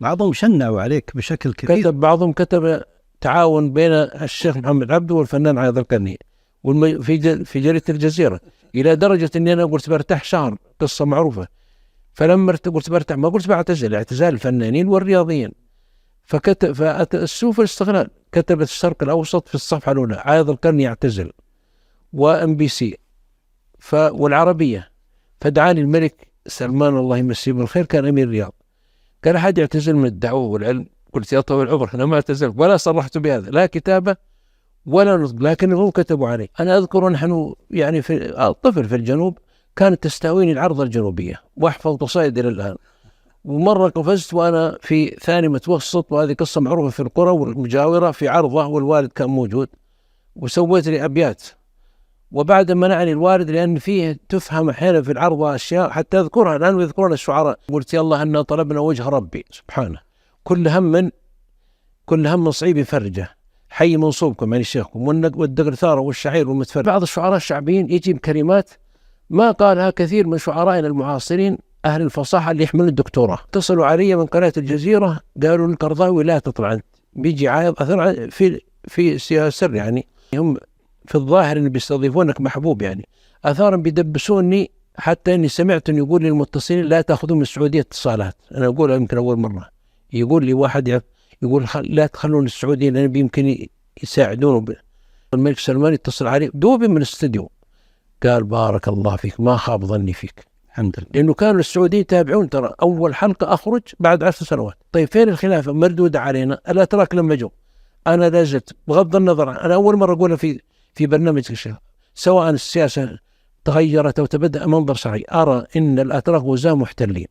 بعضهم شنعوا عليك بشكل كبير. بعضهم كتب تعاون بين الشيخ محمد عبده والفنان عايض القرني في جريدة الجزيرة، إلى درجة أني أنا قلت برتاح شهر، قصة معروفة. فلما قلت برتاح، ما قلت بعتزل، اعتزال الفنانين والرياضيين. فالسوف الاستغلال كتبت الشرق الأوسط في الصفحة الأولى عايض القرني يعتزل، وMBC والعربية. فدعاني الملك سلمان الله يمسيه بالخير، كان أمير الرياض، قال أحد يعتزل من الدعوة والعلم؟ قلت يا طويل العمر أنا ما اعتزلت ولا صرحت بهذا، لا كتابة ولا نطق، لكنهم كتبوا علي. أنا أذكر نحن يعني في طفل في الجنوب كانت تستهويني العرضة الجنوبية، وأحفظ قصائد إلى الآن. ومرة قفزت وأنا في ثاني متوسط، وهذه قصة معروفة في القرى والمجاورة، في عرضة والوالد كان موجود، وسويت لي أبيات. وبعد منعني الوالد لأن فيه تفهم أحيانا في العرضة أشياء حتى أذكرها الآن ويذكرون الشعراء. قلت يلا أن طلبنا وجه ربي سبحانه، كل هم صعيب يفرجه، حي منصوبكم يعني شيخكم، والدقر ثاره والشعير والمتفرج. بعض الشعراء الشعبيين يجيب كلمات ما قالها كثير من شعرائنا المعاصرين أهل الفصاحة اللي يحملون الدكتوراه. اتصلوا علي من قناة الجزيرة قالوا القرضاوي لا تطلع أنت، بيجي عايض أثر في سر، يعني هم في الظاهر اللي بيستضيفونك محبوب، يعني أثارا بيدبسوني، حتى إني سمعت إنه يقول للمتصلين لا تأخذوا من السعودية اتصالات. أنا أقولها يمكن أول مرة، يقول لي واحد يقول لا تخلون السعودية لأن يمكن يساعدونه. الملك سلمان يتصل عليه دوبي من الاستديو، قال بارك الله فيك، ما خاب ظني فيك، الحمد لله. لأنه كانوا السعوديين يتابعون، ترى أول حلقة أخرج بعد 10 سنوات. طيب فين الخلافة مردودة علينا؟ الأتراك لما جو أنا لازلت بغض النظر، أنا أول مرة أقولها في برنامج الشيخ، سواء السياسة تغيرت أو تبدأ منظر شرعي، أرى إن الأتراك وزاة محتلين.